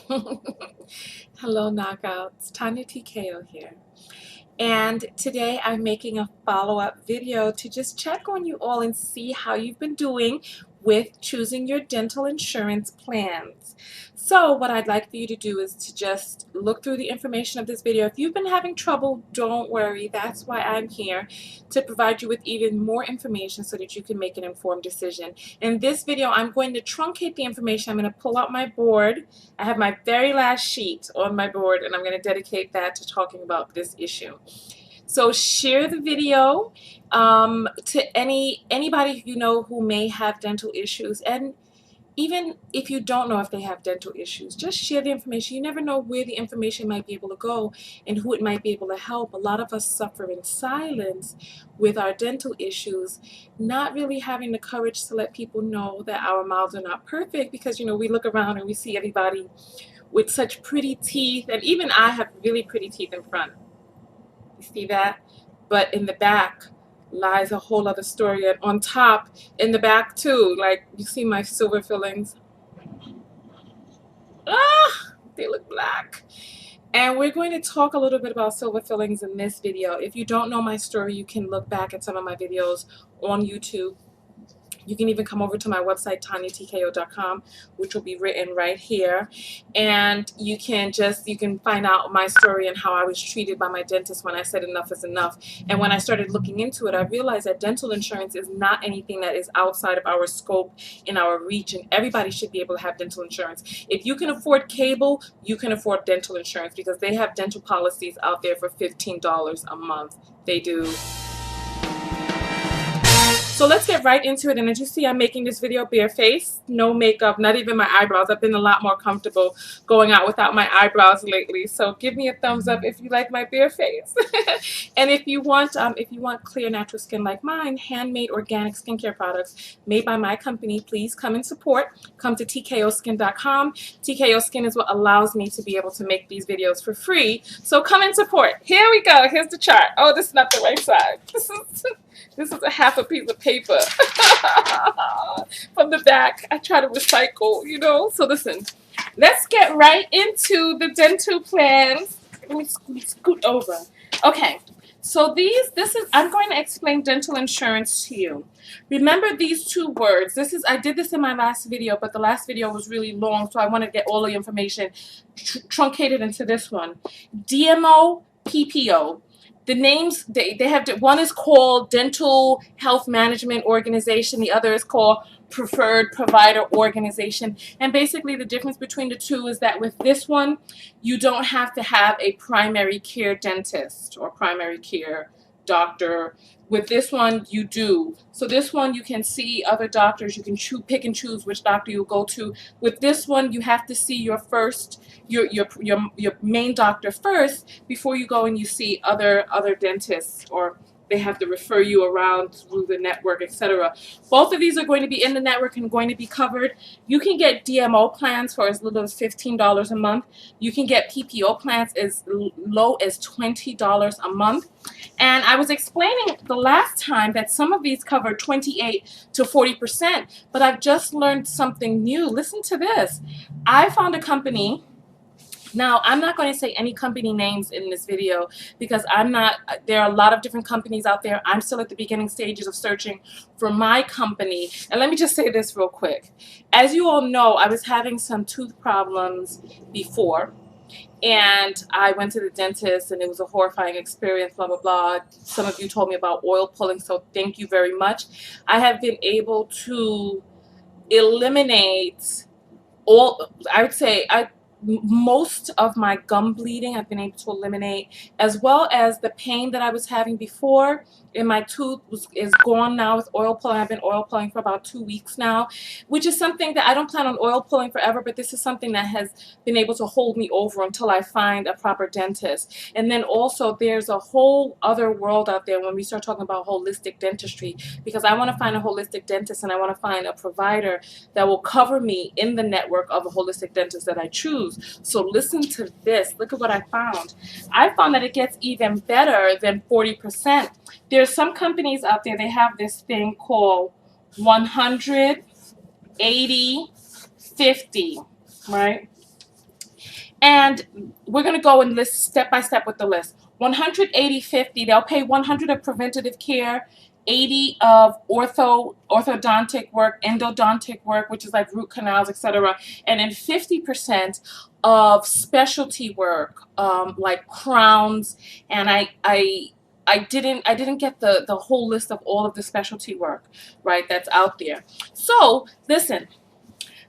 Hello, Knockouts. Tanya TKO here. And today I'm making a follow-up video to just check on you all and see how you've been doing with choosing your dental insurance plans. So what I'd like for you to do is to just look through the information of this video. If you've been having trouble, don't worry. That's why I'm here, to provide you with even more information so that you can make an informed decision. In this video, I'm going to truncate the information. I'm going to pull out my board. I have my very last sheet on my board, and I'm going to dedicate that to talking about this issue. So share the video to anybody you know who may have dental issues, and even if you don't know if they have dental issues, just share the information. You never know where the information might be able to go and who it might be able to help. A lot of us suffer in silence with our dental issues, not really having the courage to let people know that our mouths are not perfect, because we look around and we see everybody with such pretty teeth, and even I have really pretty teeth in front. You see that? But in the back lies a whole other story, and on top, in the back too, like you see my silver fillings. They look black. And we're going to talk a little bit about silver fillings in this video. If you don't know my story, you can look back at some of my videos on YouTube. You can even come over to my website, TanyaTKO.com, which will be written right here. And you can find out my story and how I was treated by my dentist when I said enough is enough. And when I started looking into it, I realized that dental insurance is not anything that is outside of our scope, in our reach, and everybody should be able to have dental insurance. If you can afford cable, you can afford dental insurance, because they have dental policies out there for $15 a month. They do. So let's get right into it. And as you see, I'm making this video barefaced, no makeup, not even my eyebrows. I've been a lot more comfortable going out without my eyebrows lately. So give me a thumbs up if you like my bare face. And if you want clear natural skin like mine, handmade organic skincare products made by my company, please come and support. Come to TKOskin.com. TKO Skin is what allows me to be able to make these videos for free. So come and support. Here we go. Here's the chart. Oh, this is not the right side. This is a half a piece of paper from the back. I try to recycle. So listen, let's get right into the dental plans. Let me scoot over. Okay, so I'm going to explain dental insurance to you. Remember these two words. I did this in my last video, but the last video was really long, so I want to get all the information truncated into this one. DMO, PPO. The names, they have, one is called Dental Health Management Organization, the other is called Preferred Provider Organization. And basically the difference between the two is that with this one, you don't have to have a primary care dentist or primary care doctor. With this one, you do. So this one, you can see other doctors. You can pick and choose which doctor you go to. With this one, you have to see your main doctor first before you go and you see other dentists, or they have to refer you around through the network, etc. Both of these are going to be in the network and going to be covered. You can get DMO plans for as little as $15 a month. You can get PPO plans as low as $20 a month. And I was explaining the last time that some of these cover 28 to 40%, but I've just learned something new. Listen to this. I found a company. Now, I'm not going to say any company names in this video, because there are a lot of different companies out there. I'm still at the beginning stages of searching for my company. And let me just say this real quick. As you all know, I was having some tooth problems before, and I went to the dentist, and it was a horrifying experience, blah, blah, blah. Some of you told me about oil pulling, so thank you very much. I have been able to eliminate most of my gum bleeding. I've been able to eliminate, as well as the pain that I was having before in my tooth is gone now with oil pulling. I've been oil pulling for about 2 weeks now, which is something that I don't plan on oil pulling forever, but this is something that has been able to hold me over until I find a proper dentist. And then also there's a whole other world out there when we start talking about holistic dentistry, because I want to find a holistic dentist, and I want to find a provider that will cover me in the network of a holistic dentist that I choose. So listen to this. Look at what I found. I found that it gets even better than 40%. There's some companies out there, they have this thing called 100, 80, 50, right? And we're going to go and list step by step with the list. 180, 50, they'll pay 100 of preventative care, 80 of orthodontic work, endodontic work, which is like root canals, etc., and then 50% of specialty work, like crowns. And I didn't get the whole list of all of the specialty work, right, that's out there. So listen,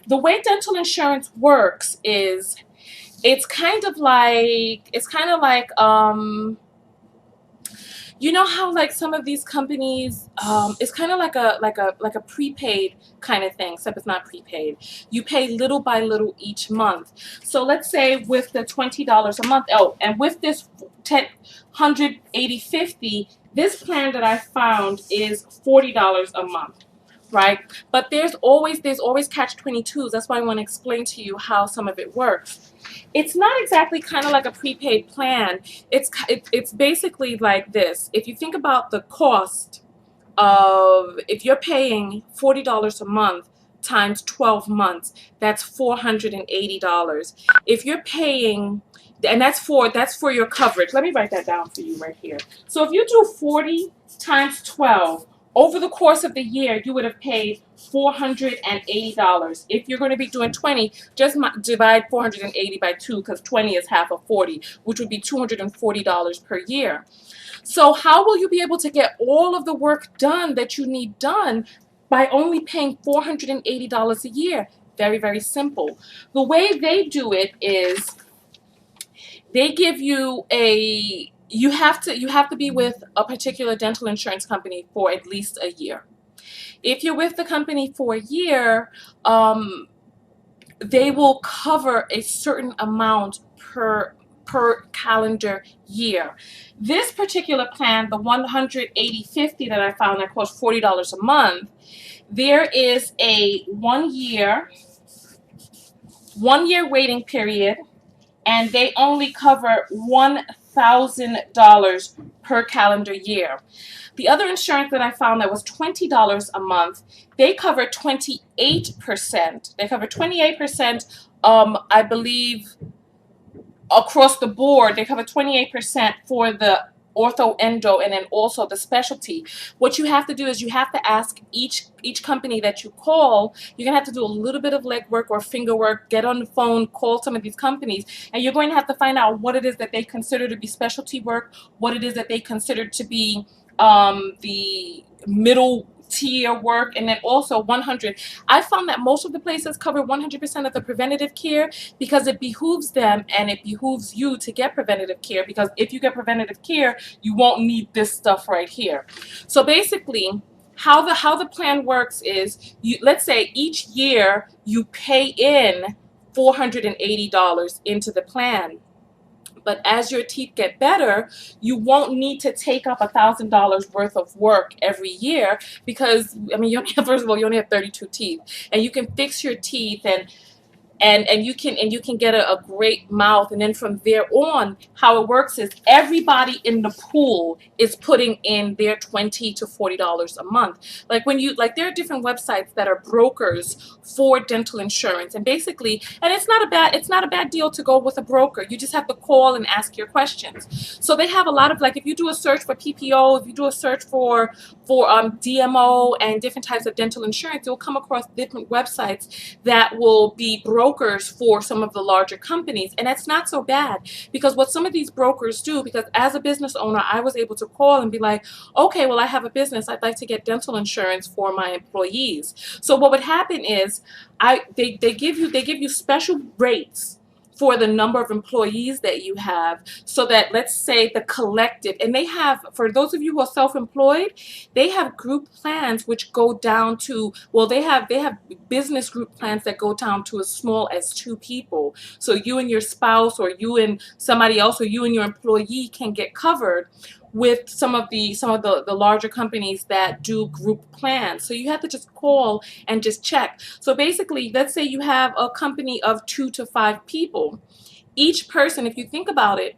the way dental insurance works is it's kind of like you know how like some of these companies, it's kind of like a prepaid kind of thing, except it's not prepaid. You pay little by little each month. So let's say with the $20 a month, oh, and with this 180.50, this plan that I found is $40 a month, right? But there's always catch-22s. That's why I want to explain to you how some of it works. It's not exactly kind of like a prepaid plan. It's basically like this. If you think about the cost of, if you're paying $40 a month times 12 months, that's $480. If you're paying, and that's for your coverage. Let me write that down for you right here. So if you do 40 times 12 over the course of the year, you would have paid $480. If you're going to be doing 20, just divide 480 by 2, because 20 is half of 40, which would be $240 per year. So how will you be able to get all of the work done that you need done by only paying $480 a year? Very, very simple. The way they do it is they give you you have to be with a particular dental insurance company for at least a year. If you're with the company for a year, they will cover a certain amount per calendar year. This particular plan, the 180.50 that I found that costs $40 a month, there is a 1 year waiting period, and they only cover $1,000 per calendar year. The other insurance that I found that was $20 a month, they cover 28%. They cover 28%, I believe, across the board. They cover 28% for the ortho, endo, and then also the specialty. What you have to do is you have to ask each company that you call. You're going to have to do a little bit of legwork or finger work, get on the phone, call some of these companies, and you're going to have to find out what it is that they consider to be specialty work, what it is that they consider to be the middle tier work, and then also 100. I found that most of the places cover 100% of the preventative care, because it behooves them and it behooves you to get preventative care, because if you get preventative care, you won't need this stuff right here. So basically, how the plan works is, let's say each year you pay in $480 into the plan. But as your teeth get better, you won't need to take up $1,000 worth of work every year, because, I mean, first of all, you only have 32 teeth, and you can fix your teeth, and you can get a great mouth. And then from there on, how it works is everybody in the pool is putting in their $20 to $40 a month. Like there are different websites that are brokers for dental insurance, and basically, and it's not a bad deal to go with a broker. You just have to call and ask your questions. So they have a lot of, like, if you do a search for PPO, if you do a search for DMO and different types of dental insurance, you'll come across different websites that will be brokers for some of the larger companies. And that's not so bad, because what some of these brokers do, because as a business owner, I was able to call and be like, okay, well, I have a business, I'd like to get dental insurance for my employees. So what would happen is they give you special rates for the number of employees that you have, so that, let's say, the collective, and they have, for those of you who are self-employed, they have group plans which go down to, well, they have business group plans that go down to as small as 2 people. So you and your spouse, or you and somebody else, or you and your employee can get covered with some of the larger companies that do group plans. So you have to just call and just check. So basically, let's say you have a company of 2 to 5 people. Each person, if you think about it,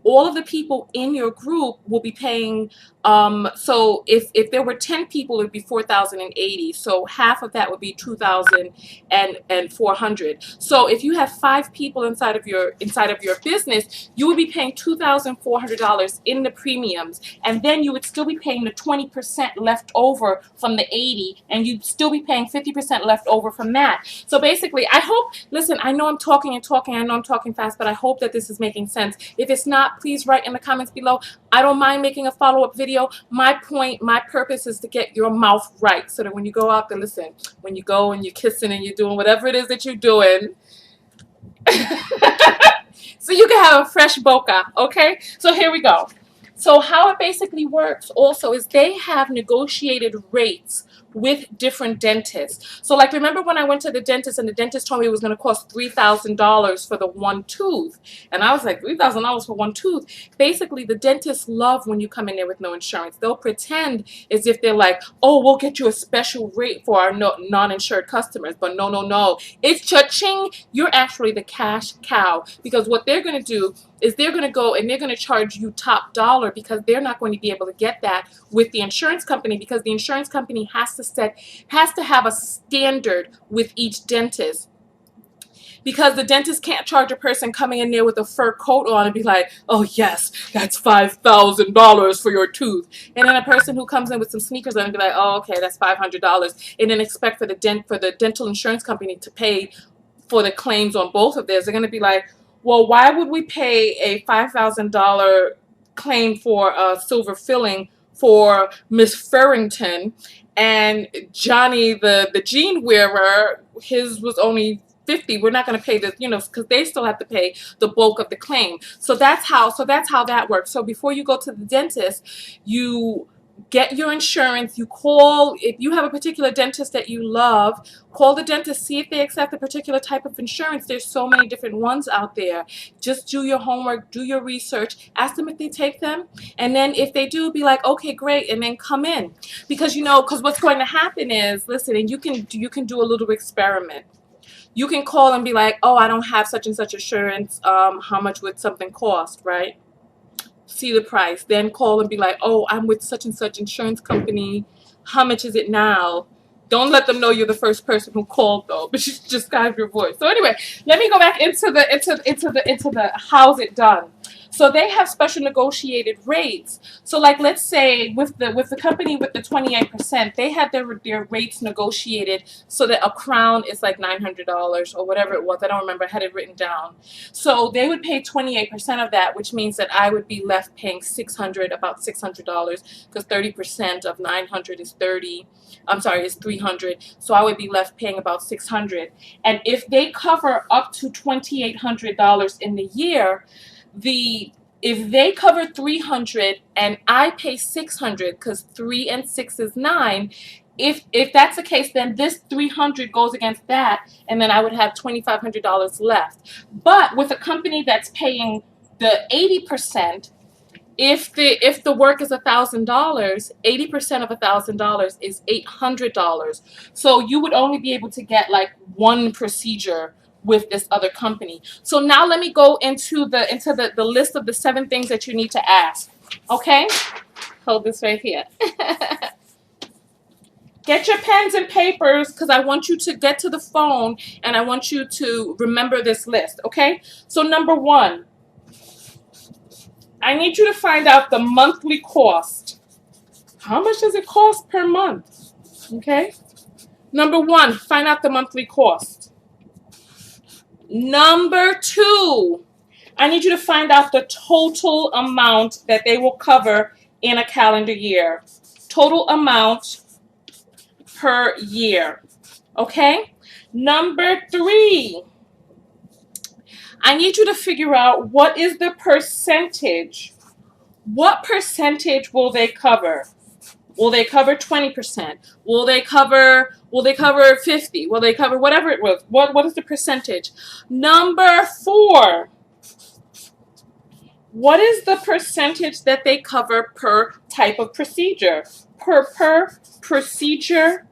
all of the people in your group will be paying, so if there were 10 people, it would be 4,080. So half of that would be 2,400. So if you have 5 people inside of your business, you would be paying $2,400 in the premiums, and then you would still be paying the 20% left over from the 80, and you'd still be paying 50% left over from that. So basically, I hope, listen, I know I'm talking and talking, I know I'm talking fast, but I hope that this is making sense. If it's not, please write in the comments below. I don't mind making a follow-up video. My point, my purpose is to get your mouth right, so that when you go out there, listen, when you go and you're kissing and you're doing whatever it is that you're doing, so you can have a fresh boca, okay? So here we go. So how it basically works also is they have negotiated rates with different dentists. So like, remember when I went to the dentist and the dentist told me it was going to cost $3,000 for the one tooth, and I was like, $3,000 for one tooth? Basically, the dentists love when you come in there with no insurance. They'll pretend as if they're like, oh, we'll get you a special rate for our non-insured customers, but no, no, no. It's cha-ching. You're actually the cash cow, because what they're going to do is they're going to go and they're going to charge you top dollar, because they're not going to be able to get that with the insurance company, because the insurance company has to have a standard with each dentist, because the dentist can't charge a person coming in there with a fur coat on and be like, oh yes, that's $5,000 for your tooth, and then a person who comes in with some sneakers on and be like, oh okay, that's $500, and then expect for the dental insurance company to pay for the claims on both of theirs. They're going to be like, well, why would we pay a $5,000 claim for a silver filling for Miss Furrington, and Johnny the jean wearer, his was only 50? We're not going to pay the, because they still have to pay the bulk of the claim. So that's how that works. So before you go to the dentist, you get your insurance. You call, if you have a particular dentist that you love, call the dentist, see if they accept a particular type of insurance. There's so many different ones out there. Just do your homework, do your research, ask them if they take them, and then if they do, be like, okay, great, and then come in. Because what's going to happen is, listen, and you can do a little experiment. You can call and be like, oh, I don't have such and such insurance, how much would something cost, right? See the price, then call and be like, oh, I'm with such and such insurance company, how much is it now? Don't let them know you're the first person who called though, but you just have your voice. So anyway, let me go back into the how's it done. So they have special negotiated rates. So like, let's say with the company with the 28%, they had their rates negotiated so that a crown is like $900 or whatever it was. I don't remember. I had it written down. So they would pay 28% of that, which means that I would be left paying about $600, because 30% of 900 is 30. I'm sorry, is 300. So I would be left paying about 600. And if they cover up to $2,800 in the year, if they cover 300 and I pay 600, because 3 and 6 is 9, if that's the case, then this 300 goes against that, and then I would have $2,500 left. But with a company that's paying the 80%, if the work is $1,000, 80% of $1,000 is $800. So you would only be able to get like one procedure with this other company. So now let me go into the list of the 7 things that you need to ask. Okay? Hold this right here. Get your pens and papers, because I want you to get to the phone and I want you to remember this list. Okay? So number 1, I need you to find out the monthly cost. How much does it cost per month? Okay? Number 1, find out the monthly cost. Number 2, I need you to find out the total amount that they will cover in a calendar year. Total amount per year. Okay? Number 3, I need you to figure out what is the percentage. What percentage will they cover? Will they cover 20%? Will they cover 50? Will they cover whatever it was? What is the percentage? Number 4, what is the percentage that they cover per type of procedure? Per procedure.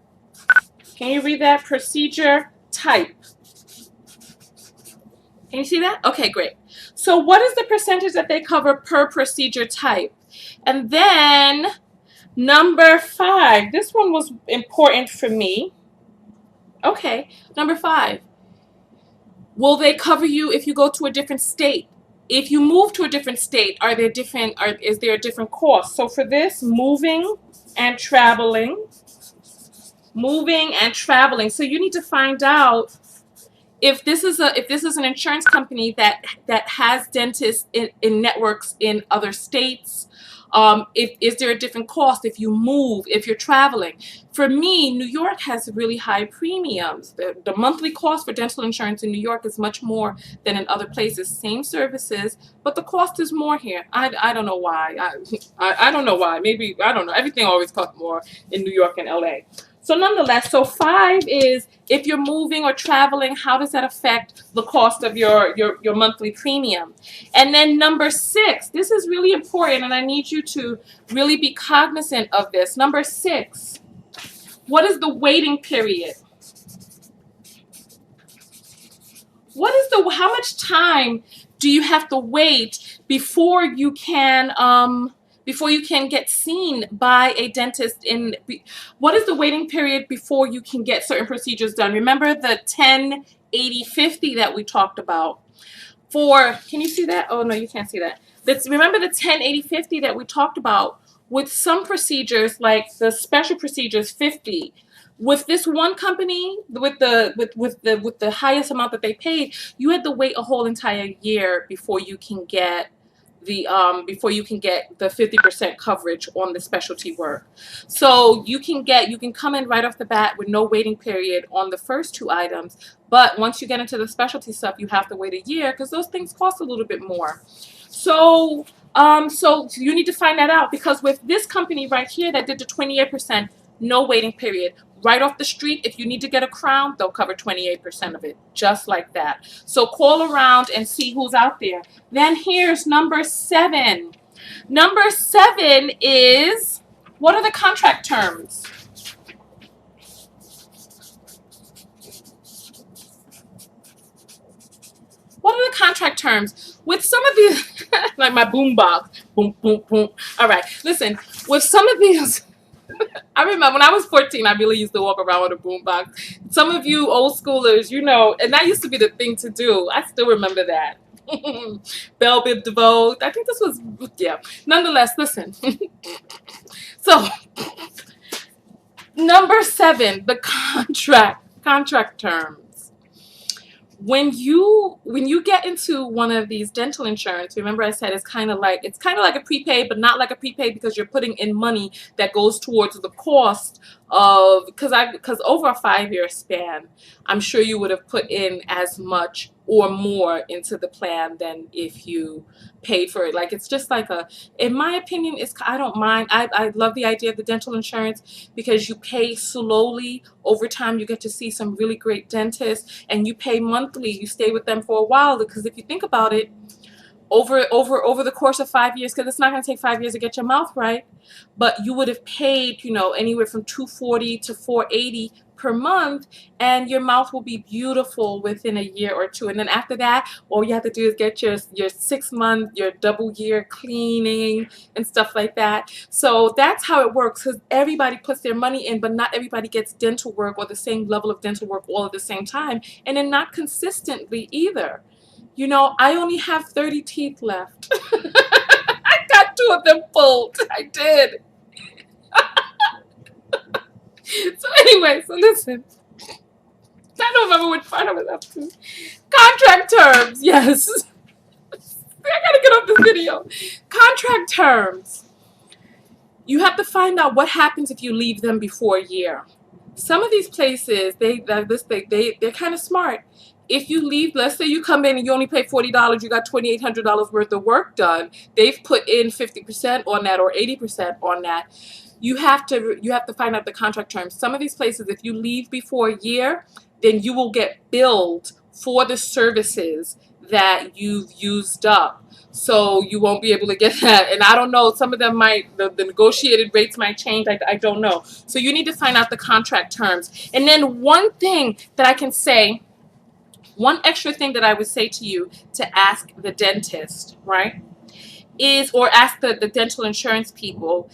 Can you read that? Procedure type. Can you see that? Okay, great. So what is the percentage that they cover per procedure type? And then number 5. This one was important for me. Okay, number 5. Will they cover you if you go to a different state? If you move to a different state, is there a different cost? So for this, and traveling, moving and traveling. So you need to find out if this is an insurance company that has dentists in networks in other states. If is there a different cost if you move, if you're traveling? For me, New York has really high premiums. The monthly cost for dental insurance in New York is much more than in other places. Same services, but the cost is more here. I don't know why. I don't know why. Maybe, I don't know. Everything always costs more in New York and LA. So nonetheless, so 5 is if you're moving or traveling, how does that affect the cost of your monthly premium? And then number 6, this is really important, and I need you to really be cognizant of this. Number 6, what is the waiting period? How much time do you have to wait before you can get seen by a dentist? What is the waiting period before you can get certain procedures done? Remember the 10, 80, 50 that we talked about? Can you see that? Oh no, you can't see that. Remember the 10, 80, 50 that we talked about? With some procedures, like the special procedures, 50. With this one company, with the highest amount that they paid, you had to wait a whole entire year before you can get the 50% coverage on the specialty work. So you can come in right off the bat with no waiting period on the first 2 items, but once you get into the specialty stuff, you have to wait a year because those things cost a little bit more. So you need to find that out, because with this company right here that did the 28%, no waiting period. Right off the street, if you need to get a crown, they'll cover 28% of it, just like that. So call around and see who's out there. Then here's number 7. Number 7 is, what are the contract terms? What are the contract terms? With some of these, like my boom box, boom, boom, boom. All right, listen, with some of these, I remember when I was 14, I really used to walk around with a boombox. Some of you old schoolers, you know, and that used to be the thing to do. I still remember that. Belle Biv DeVoe. I think this was, yeah. Nonetheless, listen. So, number 7, the contract terms. When you get into one of these dental insurance, remember I said it's kind of like a prepaid, but not like a prepaid, because you're putting in money that goes towards the cost of, because over a 5-year span, I'm sure you would have put in as much or more into the plan than if you paid for it. Like, it's just like in my opinion, I don't mind. I love the idea of the dental insurance because you pay slowly over time. You get to see some really great dentists, and you pay monthly. You stay with them for a while, because if you think about it, over the course of 5 years, because it's not going to take 5 years to get your mouth right, but you would have paid, anywhere from $240 to $480 per month, and your mouth will be beautiful within a year or 2. And then after that, all you have to do is get your 6-month, your double year cleaning and stuff like that. So that's how it works, because everybody puts their money in, but not everybody gets dental work or the same level of dental work all at the same time, and then not consistently either. I only have 30 teeth left. I got 2 of them pulled. I did. So anyway, so listen. I don't remember which part I was up to. Contract terms, yes. I gotta get off this video. Contract terms. You have to find out what happens if you leave them before a year. Some of these places, they're kind of smart. If you leave, let's say you come in and you only pay $40, you got $2,800 worth of work done. They've put in 50% on that or 80% on that. You have to find out the contract terms. Some of these places, if you leave before a year, then you will get billed for the services that you've used up. So you won't be able to get that. And I don't know, some of them the negotiated rates might change. I don't know. So you need to find out the contract terms. And then one thing that I can say One extra thing that I would say to you to ask the dentist, right, is, or ask the dental insurance people,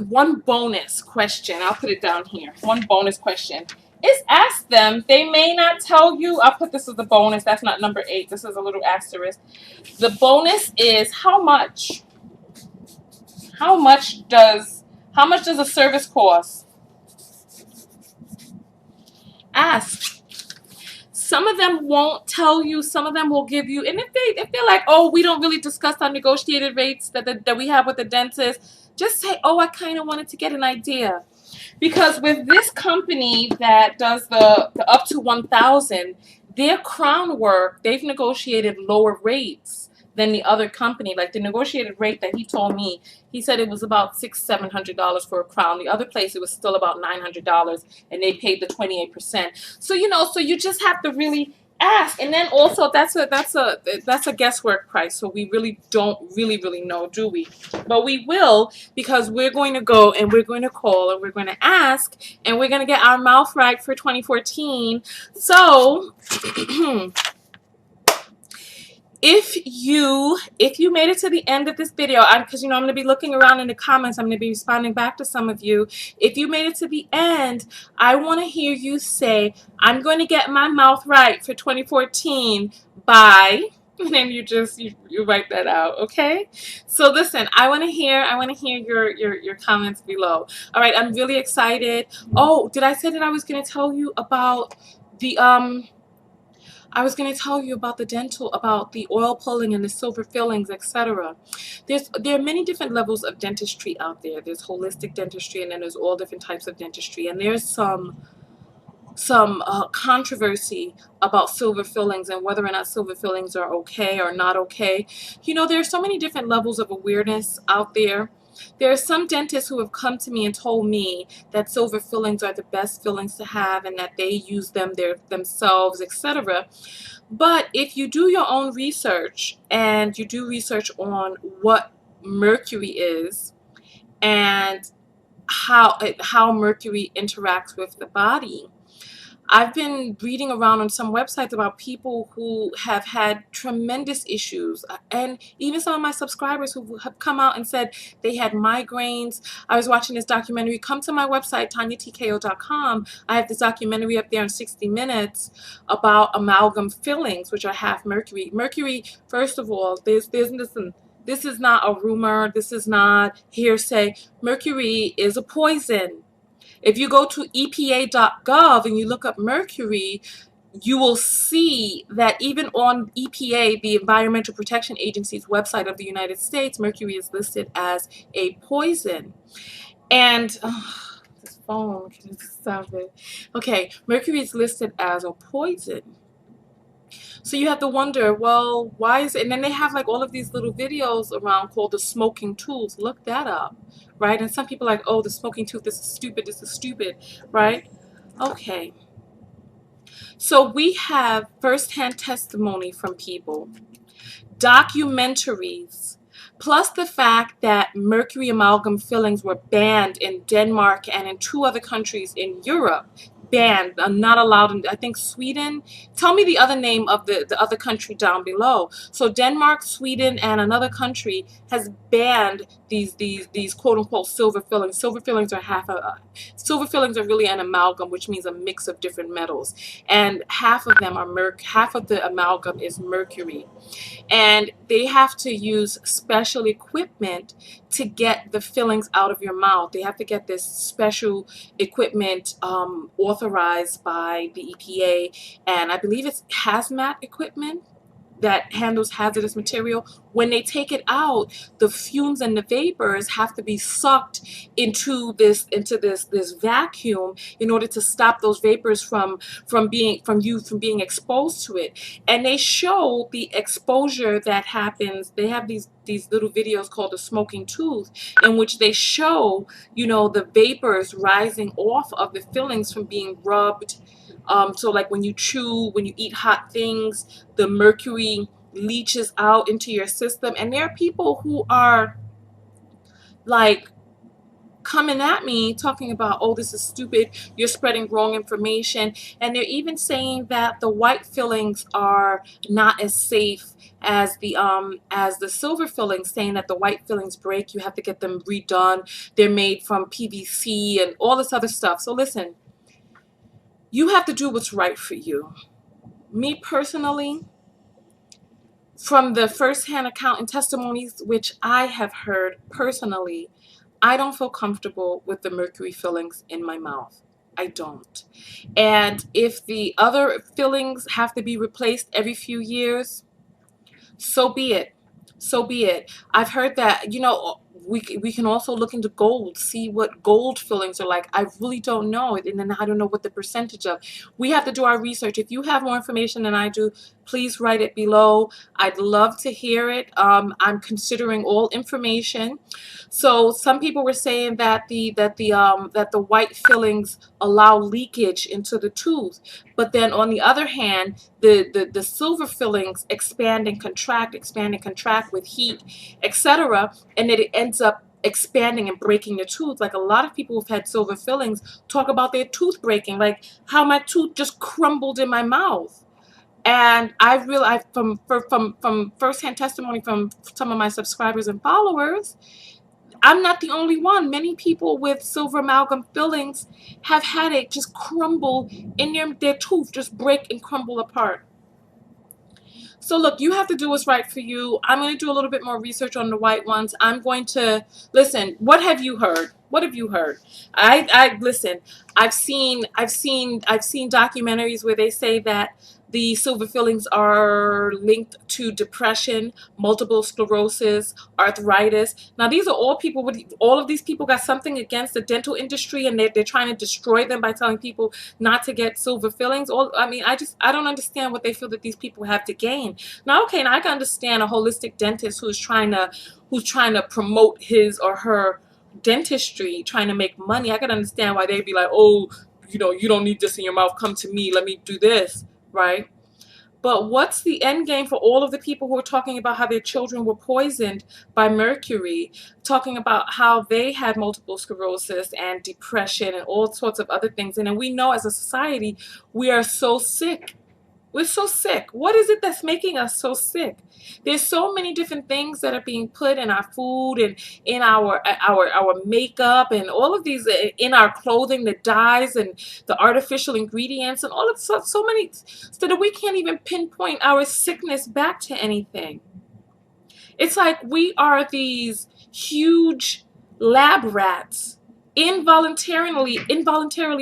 one bonus question, I'll put it down here, one bonus question is ask them, they may not tell you, I'll put this as a bonus, that's not number 8, this is a little asterisk. The bonus is how much does a service cost? Ask. Some of them won't tell you, some of them will give you, and if they're like, oh, we don't really discuss our negotiated rates that we have with the dentist, just say, oh, I kind of wanted to get an idea. Because with this company that does the up to 1,000, their crown work, they've negotiated lower rates than the other company. Like the negotiated rate that he told me, he said it was about $600-700 for a crown. The other place it was still about $900, and they paid the 28%. So so you just have to really ask. And then also that's a guesswork price. So we really don't really know, do we? But we will, because we're going to go and we're going to call and we're going to ask and we're going to get our mouth right for 2014. So if you made it to the end of this video, because I'm going to be looking around in the comments, I'm going to be responding back to some of you. If you made it to the end, I want to hear you say, I'm going to get my mouth right for 2014 by, and then you write that out, okay? So listen, I want to hear your comments below. All right, I'm really excited. Oh, did I say that I was going to tell you about the I was going to tell you about about the oil pulling and the silver fillings, etc. There are many different levels of dentistry out there. There's holistic dentistry, and then there's all different types of dentistry. And there's some controversy about silver fillings and whether or not silver fillings are okay or not okay. There are so many different levels of awareness out there. There are some dentists who have come to me and told me that silver fillings are the best fillings to have and that they use them themselves, etc. But if you do your own research and you do research on what mercury is and how mercury interacts with the body, I've been reading around on some websites about people who have had tremendous issues, and even some of my subscribers who have come out and said they had migraines. I was watching this documentary. Come to my website, TanyaTKO.com. I have this documentary up there in 60 minutes about amalgam fillings, which are half mercury. Mercury, first of all, listen, this is not a rumor. This is not hearsay. Mercury is a poison. If you go to EPA.gov and you look up mercury, you will see that even on EPA, the Environmental Protection Agency's website of the United States, mercury is listed as a poison. And this phone, can you stop it? Okay, mercury is listed as a poison. So you have to wonder, well, why is it? And then they have like all of these little videos around called the smoking tooth. Look that up, right? And some people are like, oh, the smoking tooth, this is stupid, right? Okay. So we have firsthand testimony from people, documentaries, plus the fact that mercury amalgam fillings were banned in Denmark and in 2 other countries in Europe. Banned, not allowed in, I think, Sweden. Tell me the other name of the other country down below. So Denmark, Sweden, and another country has banned these quote unquote silver fillings. Silver fillings are silver fillings are really an amalgam, which means a mix of different metals, and half of them are half of the amalgam is mercury. And they have to use special equipment to get the fillings out of your mouth. They have to get this special equipment authorized by the EPA, and I believe it's hazmat equipment that handles hazardous material. When they take it out, the fumes and the vapors have to be sucked into this vacuum in order to stop those vapors from being exposed to it. And they show the exposure that happens. They have these little videos called the smoking tooth, in which they show the vapors rising off of the fillings from being rubbed. So like when you chew, when you eat hot things, the mercury leaches out into your system. And there are people who are like coming at me talking about, oh, this is stupid, you're spreading wrong information. And they're even saying that the white fillings are not as safe as the silver fillings, saying that the white fillings break, you have to get them redone, they're made from PVC and all this other stuff. So listen, you have to do what's right for you. Me personally, from the first-hand account and testimonies which I have heard personally, I don't feel comfortable with the mercury fillings in my mouth. I don't. And if the other fillings have to be replaced every few years, so be it. So be it. I've heard that, you know, we can also look into gold, see what gold fillings are like. I really don't know. And then I don't know what the percentage of. We have to do our research. If you have more information than I do, please write it below. I'd love to hear it. I'm considering all information. So some people were saying that the white fillings allow leakage into the tooth. But then on the other hand, the silver fillings expand and contract with heat, etc., and it ends up expanding and breaking the tooth. Like a lot of people who've had silver fillings talk about their tooth breaking, like how my tooth just crumbled in my mouth. And I realized from firsthand testimony from some of my subscribers and followers, I'm not the only one. Many people with silver amalgam fillings have had it just crumble in their tooth, just break and crumble apart. So look, you have to do what's right for you. I'm going to do a little bit more research on the white ones. I'm going to listen. What have you heard? What have you heard? I listen. I've seen documentaries where they say that the silver fillings are linked to depression, multiple sclerosis, arthritis. Now, these are all people with, all of these people got something against the dental industry, and they're trying to destroy them by telling people not to get silver fillings. I mean, I don't understand what they feel that these people have to gain. Now, okay, now I can understand a holistic dentist who's trying to promote his or her dentistry, trying to make money. I can understand why they'd be like, oh, you know, you don't need this in your mouth, come to me, let me do this, right? But what's the end game for all of the people who are talking about how their children were poisoned by mercury, talking about how they had multiple sclerosis and depression and all sorts of other things? And then we know as a society, we are so sick. We're so sick. What is it that's making us so sick? There's so many different things that are being put in our food and in our makeup and all of these, in our clothing, the dyes and the artificial ingredients and all of so many, so that we can't even pinpoint our sickness back to anything. It's like we are these huge lab rats involuntarily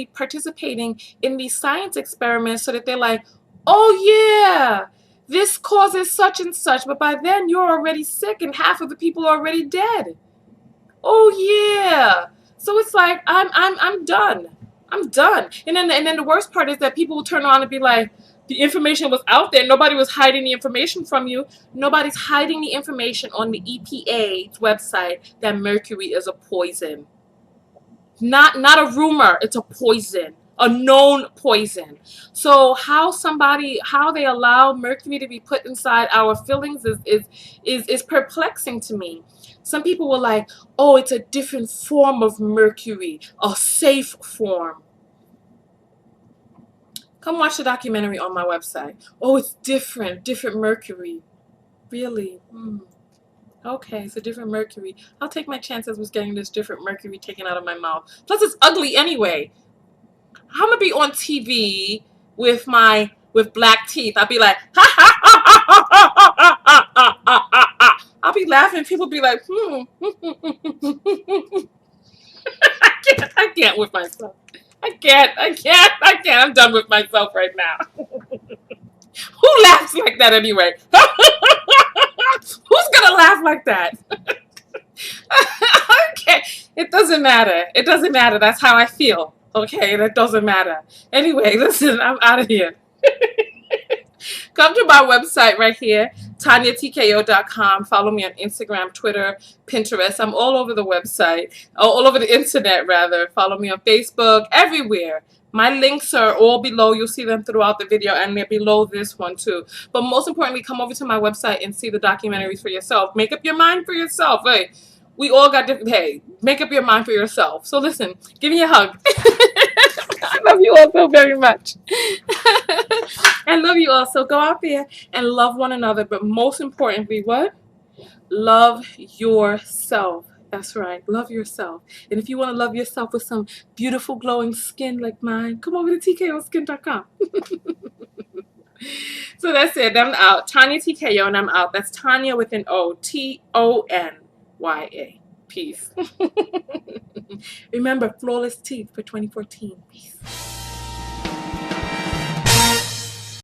participating in these science experiments so that they're like, oh yeah, this causes such and such, but by then you're already sick and half of the people are already dead. Oh yeah. So it's like I'm done. I'm done. And then the worst part is that people will turn on and be like, the information was out there. Nobody was hiding the information from you. Nobody's hiding the information on the EPA's website that mercury is a poison. Not a rumor, it's a poison. A known poison. So how they allow mercury to be put inside our fillings is perplexing to me. Some people were like, oh, it's a different form of mercury, a safe form. Come watch the documentary on my website. Oh, it's different mercury. Really? Okay, it's a different mercury. I'll take my chances with getting this different mercury taken out of my mouth. Plus, it's ugly anyway. I'm gonna be on TV with black teeth. I'll be like, ha ha ha ha ha ha ha ha ha ha ha. I'll be laughing. People be like, I can't with myself. I can't. I'm done with myself right now. Who laughs like that anyway? Who's gonna laugh like that? Okay, it doesn't matter. It doesn't matter. That's how I feel. Okay, that doesn't matter. Anyway, listen, I'm out of here. Come to my website right here, TanyaTKO.com. Follow me on Instagram, Twitter, Pinterest. I'm all over the website, all over the internet, rather. Follow me on Facebook, everywhere. My links are all below. You'll see them throughout the video, and they're below this one too. But most importantly, come over to my website and see the documentaries for yourself. Make up your mind for yourself. Hey, We all got different, hey, make up your mind for yourself. So listen, give me a hug. I love you all so very much. I love you all. So go out there and love one another. But most importantly, what? Love yourself. That's right. Love yourself. And if you want to love yourself with some beautiful glowing skin like mine, come over to TKOskin.com. So that's it. I'm out. Tonya TKO, and I'm out. That's Tonya with an O. TonyA. Peace. Remember, flawless teeth for 2014. Peace.